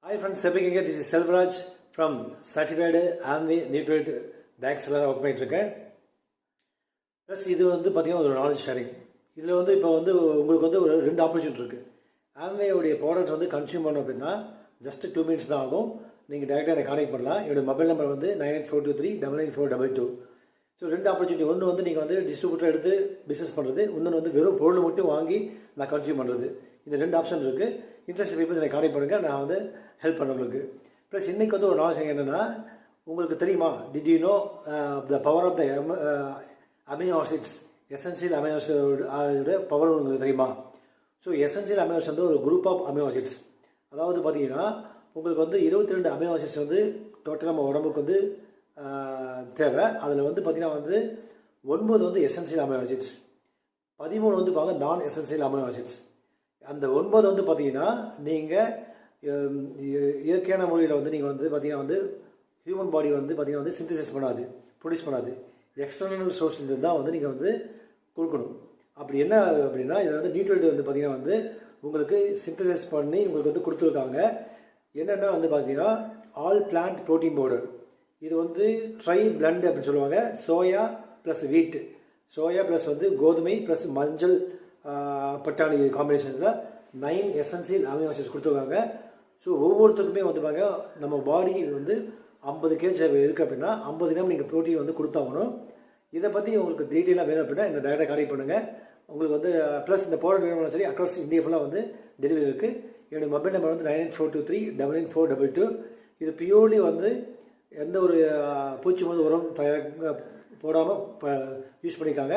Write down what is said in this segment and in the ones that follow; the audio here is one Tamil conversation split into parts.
Hi friends, Sepping here. This is Selvaraj from Certified Amway Nutrient Bank Seller work பண்ணிட்டுருக்கேன். ப்ளஸ் இது பார்த்தீங்கன்னா ஒரு நாலேஜ் ஷேரிங். இதில் இப்போ உங்களுக்கு ஒரு 2 ஆப்பர்ச்சுனிட்டி இருக்குது. ஆம்வேயோடைய ப்ராடக்ட் கன்சியூம் பண்ணோம் அப்படின்னா ஜஸ்ட் 2 minutes தான் ஆகும். நீங்கள் டேரெக்டாக எனக்கு கான்டெக்ட் பண்ணலாம். என்னோடய மொபைல் நம்பர் 9842399422. So 2 opportunity. ஒன்று நீங்கள் டிஸ்ட்ரிபியூட்டர் எடுத்து பிஸ்னஸ் பண்ணுறது, இன்னொன்று வெறும் பொருள் மட்டும் வாங்கி நான் கன்சியூம் பண்ணுறது. இந்த 2 ஆப்ஷன் இருக்குது. இன்ட்ரெஸ்ட் பீப்புள்ஸ் எனக்கு கான்டெக்ட் பண்ணுங்கள், நான் ஹெல்ப் பண்ண உங்களுக்கு. ப்ளஸ் இன்றைக்கி ஒரு நாலேஜ் என்னென்னா, உங்களுக்கு தெரியுமா, did you know the power of the amino acids, essential amino ஆசிடோட பவர் உங்களுக்கு தெரியுமா? ஸோ எசென்சியல் அமினோ ஆசிட் ஒரு குரூப் ஆஃப் அமினோ ஆசிட்ஸ். அதாவது பார்த்தீங்கன்னா உங்களுக்கு 22 அமினோ ஆசிட்ஸ் டோட்டலாக நம்ம உடம்புக்கு தேவை. அதில் பார்த்தீங்கன்னா 9 எசென்சியல் அமினோ ஆசிட்ஸ், 13 பாருங்க நான் எசென்சியல் அமினோ ஆசிட்ஸ். அந்த 9 பார்த்தீங்கன்னா நீங்கள் இயற்கையான முறையில் நீங்கள் பார்த்தீங்கன்னா ஹியூமன் பாடி பார்த்தீங்கன்னா சிந்தசைஸ் பண்ணாது, ப்ரொடியூஸ் பண்ணாது. எக்ஸ்டர்னல் சோர்ஸ்லேருந்து தான் நீங்கள் கொடுக்கணும். அப்படி என்ன அப்படின்னா, இதில் நியூட்ரியன்ட் பார்த்தீங்கன்னா உங்களுக்கு சிந்தசைஸ் பண்ணி உங்களுக்கு கொடுத்துருக்காங்க. என்னென்னா பார்த்தீங்கன்னா ஆல் பிளான்ட் ப்ரோட்டீன் பவுடர். இது ட்ரை பிளண்ட் அப்படின்னு சொல்லுவாங்க. சோயா ப்ளஸ் வீட், சோயா ப்ளஸ் கோதுமை ப்ளஸ் மஞ்சள் பட்டாணி காம்பினேஷனில் 9 எசென்சியல் அமினோ ஆசிட்ஸ் கொடுத்துருக்காங்க. ஸோ ஒவ்வொருத்தருக்குமே பாருங்க, நம்ம பாடி 50 kg இருக்குது அப்படின்னா 50 கிராம் நீங்கள் ப்ரோட்டீன் கொடுத்தாகணும். இதை பற்றி உங்களுக்கு டீட்டெயிலாக வேணும் அப்படின்னா என்னை டேரெக்டாக கான்டெக்ட் பண்ணுங்கள். உங்களுக்கு ப்ளஸ் இந்த ப்ராடக்ட் வேணும்னா சரி, அக்ராஸ் இந்தியா ஃபுல்லாக டெலிவரி இருக்குது. என்னுடைய மொபைல் நம்பர் 9842399422. இது பியூர்லி எந்த ஒரு பூச்சி உரம் போடாமல் யூஸ் பண்ணியிருக்காங்க.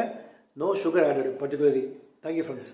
No sugar added particularly. Thank you friends.